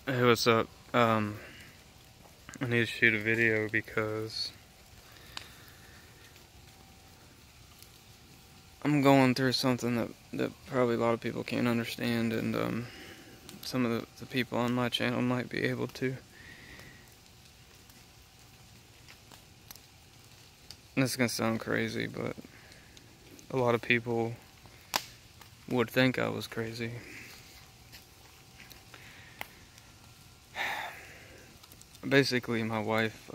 Hey, what's up? I need to shoot a video because I'm going through something that probably a lot of people can't understand, and some of the people on my channel might be able to. And this is gonna sound crazy, but a lot of people would think I was crazy. Basically, my wife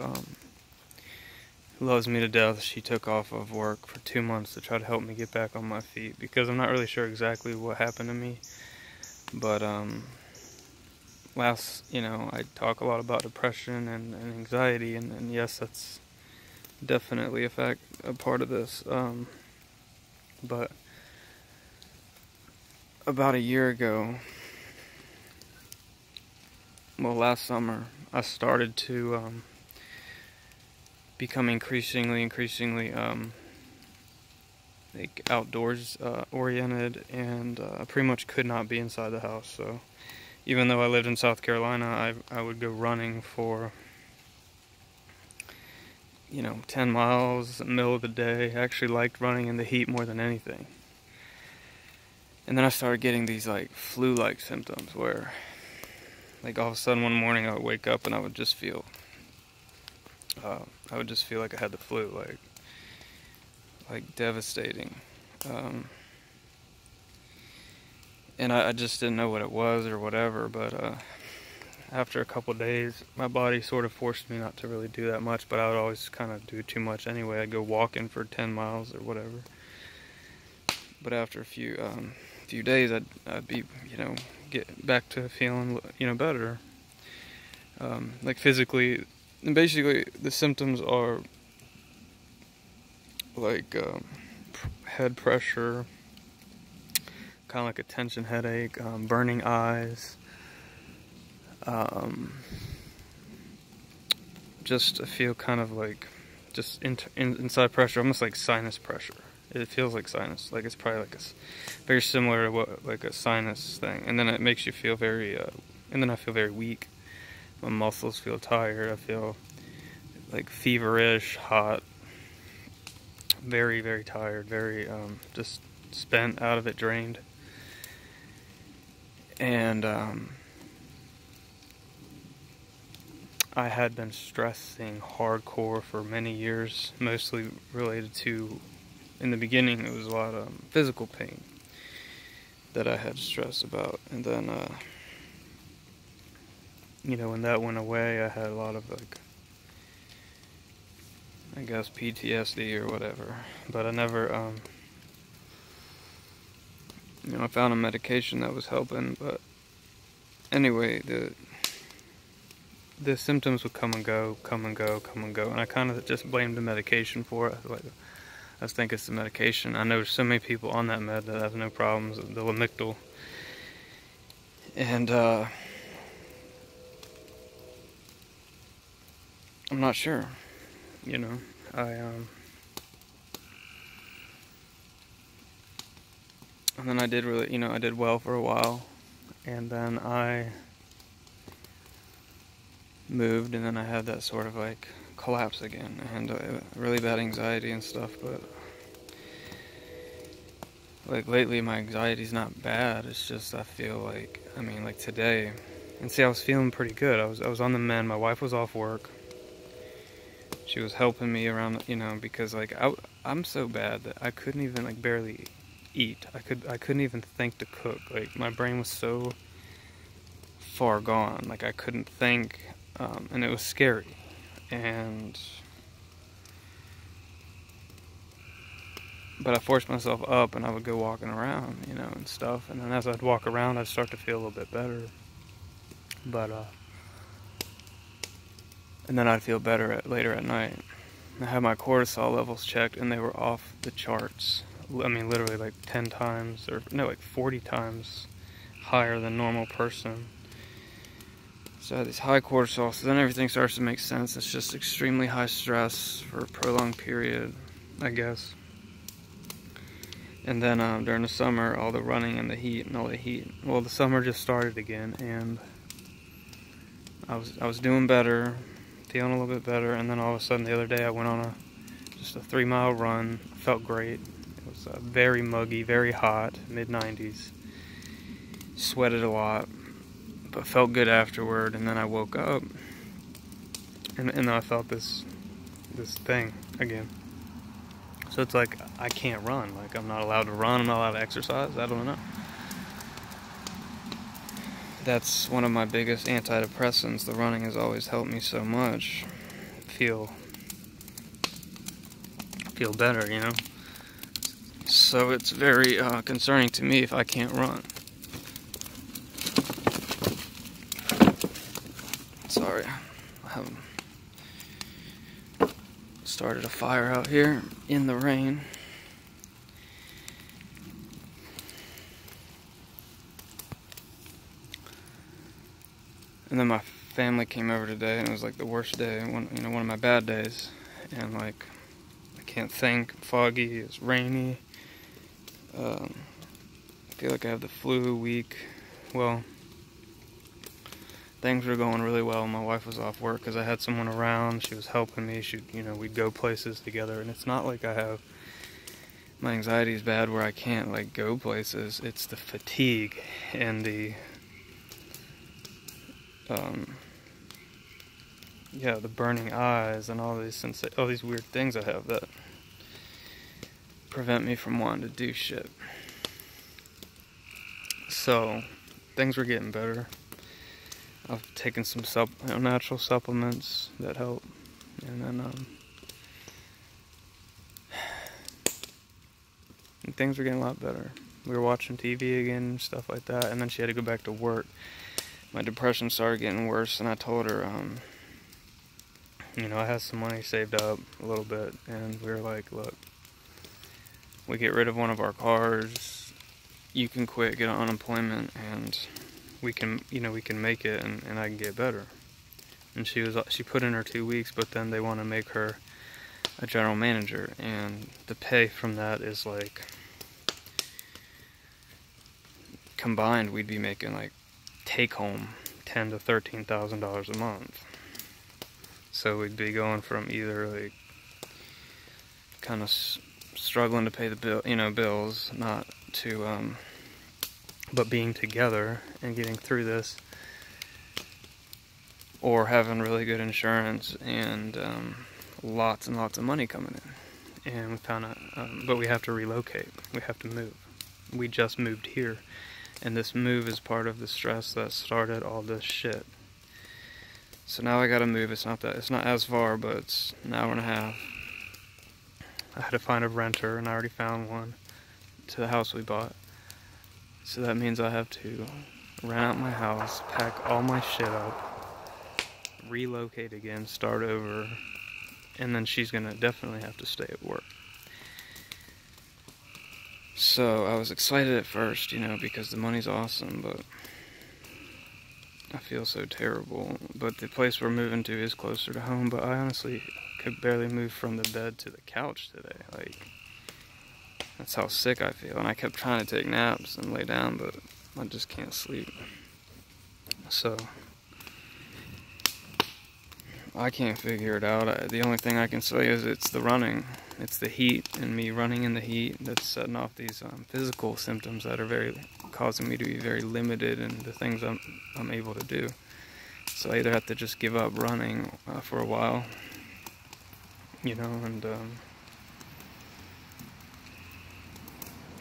loves me to death. She took off of work for 2 months to try to help me get back on my feet, because I'm not really sure exactly what happened to me, but I talk a lot about depression and anxiety, and yes, that's definitely a part of this. But about a year ago, last summer, I started to become increasingly like outdoors oriented, and I pretty much could not be inside the house. So even though I lived in South Carolina, I would go running for 10 miles in the middle of the day. I actually liked running in the heat more than anything. And then I started getting these like flu-like symptoms where like all of a sudden one morning I would wake up and I would just feel like I had the flu, like devastating. And I just didn't know what it was or whatever, but after a couple days, my body sort of forced me not to really do that much, but I would always kind of do too much anyway. I'd go walking for 10 miles or whatever. But after a few days, I'd be, get back to feeling, better. Like physically, and basically the symptoms are like head pressure, kind of like a tension headache, burning eyes, just I feel kind of like just inside pressure, almost like sinus pressure. It feels like sinus, like it's probably like very similar to what like a sinus thing. And then it makes you feel very, and then I feel very weak. My muscles feel tired. I feel like feverish, hot, very, very tired, very just spent, out of it, drained. And I had been stressing hardcore for many years, mostly related to, in the beginning, it was a lot of physical pain that I had stress about. And then, when that went away, I had a lot of, like, I guess PTSD or whatever. But I never, I found a medication that was helping. But anyway, the symptoms would come and go, and I kind of just blamed the medication for it. Like, I think it's the medication. I know so many people on that med that have no problems, the Lamictal. And I'm not sure, and then I did really, I did well for a while, and then I moved, and then I had that sort of like collapse again, and really bad anxiety and stuff. But like lately my anxiety's not bad. It's just I feel like, like today, and see, I was feeling pretty good. I was on the mend. My wife was off work. She was helping me around, because like I'm so bad that I couldn't even like barely eat. I couldn't even think to cook. Like my brain was so far gone. Like I couldn't think, and it was scary. But I forced myself up, and I would go walking around, and stuff. And then as I'd walk around, I'd start to feel a little bit better. But and then I'd feel better later at night. I had my cortisol levels checked, and they were off the charts. Literally like 10 times, or no, like 40 times higher than normal person. So I had these high cortisol, so then everything starts to make sense. It's just extremely high stress for a prolonged period, I guess. And then during the summer, all the running and the heat and all the heat. Well, the summer just started again, and I was doing better, feeling a little bit better, and then all of a sudden the other day I went on just a 3-mile run. Felt great. It was very muggy, very hot, mid-90s. Sweated a lot, but felt good afterward. And then I woke up, and I felt this thing again. So it's like I can't run. Like I'm not allowed to run. I'm not allowed to exercise. I don't know. That's one of my biggest antidepressants. The running has always helped me so much feel better, you know. So it's very concerning to me if I can't run. Sorry, I haven't started a fire out here in the rain. And then my family came over today, and it was like the worst day, one of my bad days. And like, I can't think, foggy, it's rainy. I feel like I have the flu week. Well, things were going really well. My wife was off work because I had someone around. She was helping me. We'd go places together. And it's not like my anxiety is bad where I can't like go places. It's the fatigue and the burning eyes and all these weird things I have that prevent me from wanting to do shit. So things were getting better. I've taken some natural supplements that help, and then and things were getting a lot better. We were watching TV again and stuff like that, and then she had to go back to work. My depression started getting worse, and I told her, I had some money saved up a little bit, and we were like, look, we get rid of one of our cars, you can quit, get on unemployment, and we can make it, and I can get better. And she put in her 2 weeks, but then they want to make her a general manager, and the pay from that is like, combined, we'd be making like take home $10,000 to $13,000 a month. So we'd be going from either like kind of struggling to pay the bills, not to but being together and getting through this, or having really good insurance and lots and lots of money coming in. And we found out, but we have to relocate. We have to move. We just moved here. And this move is part of the stress that started all this shit. So now I gotta move. It's not as far, but it's an hour and a half. I had to find a renter, and I already found one to the house we bought. So that means I have to rent out my house, pack all my shit up, relocate again, start over, and then she's gonna definitely have to stay at work. So I was excited at first, because the money's awesome, but I feel so terrible. But the place we're moving to is closer to home, but I honestly could barely move from the bed to the couch today. Like, that's how sick I feel. And I kept trying to take naps and lay down, but I just can't sleep. So I can't figure it out. The only thing I can say is it's the running. It's the heat and me running in the heat that's setting off these physical symptoms that are causing me to be very limited in the things I'm able to do. So I either have to just give up running for a while, and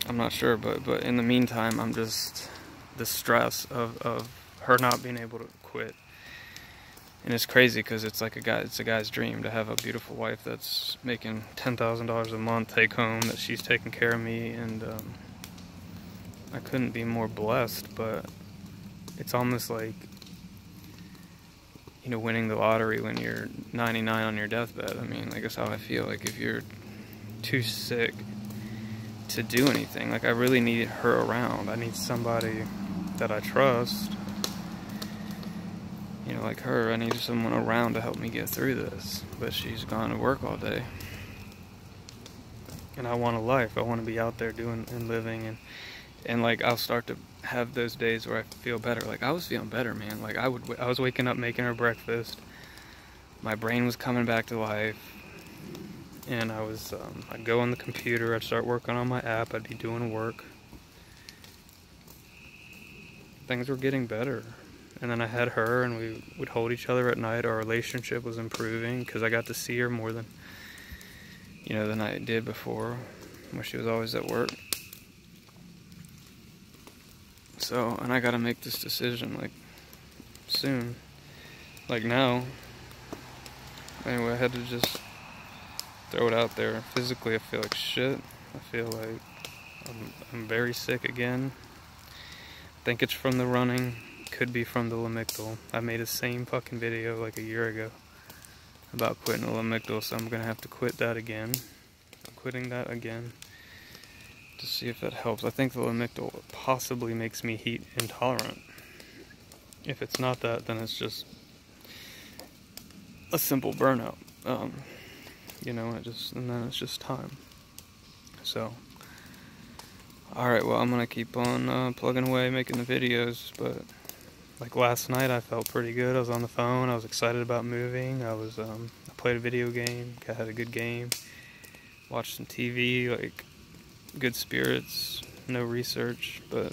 I'm not sure, but in the meantime, I'm just the stress of her not being able to quit. And it's crazy because it's a guy's dream to have a beautiful wife that's making $10,000 a month take home, that she's taking care of me, and I couldn't be more blessed. But it's almost like, winning the lottery when you're 99 on your deathbed. I mean, like, that's how I feel. Like, if you're too sick to do anything, like, I really need her around. I need somebody that I trust. Like her, I need someone around to help me get through this. But she's gone to work all day. And I want a life. I want to be out there doing and living And like I'll start to have those days where I feel better. Like I was feeling better, man. Like I was waking up making her breakfast. My brain was coming back to life. And I'd go on the computer, I'd start working on my app, I'd be doing work. Things were getting better. And then I had her, and we would hold each other at night. Our relationship was improving because I got to see her more than, than I did before, when she was always at work. So, and I gotta make this decision, like, soon. Like now. Anyway, I had to just throw it out there. Physically, I feel like shit. I feel like I'm very sick again. I think it's from the running. Could be from the Lamictal. I made the same fucking video like a year ago about quitting the Lamictal, so I'm gonna have to quit that again. I'm quitting that again to see if that helps. I think the Lamictal possibly makes me heat intolerant. If it's not that, then it's just a simple burnout. And then it's just time. So, alright, well, I'm gonna keep on plugging away, making the videos, but like last night I felt pretty good. I was on the phone, I was excited about moving, I played a video game, I had a good game, watched some TV, like, good spirits, no research, but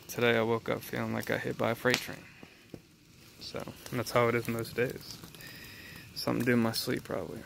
today I woke up feeling like I got hit by a freight train. So, and that's how it is most days. Something to do in my sleep, probably.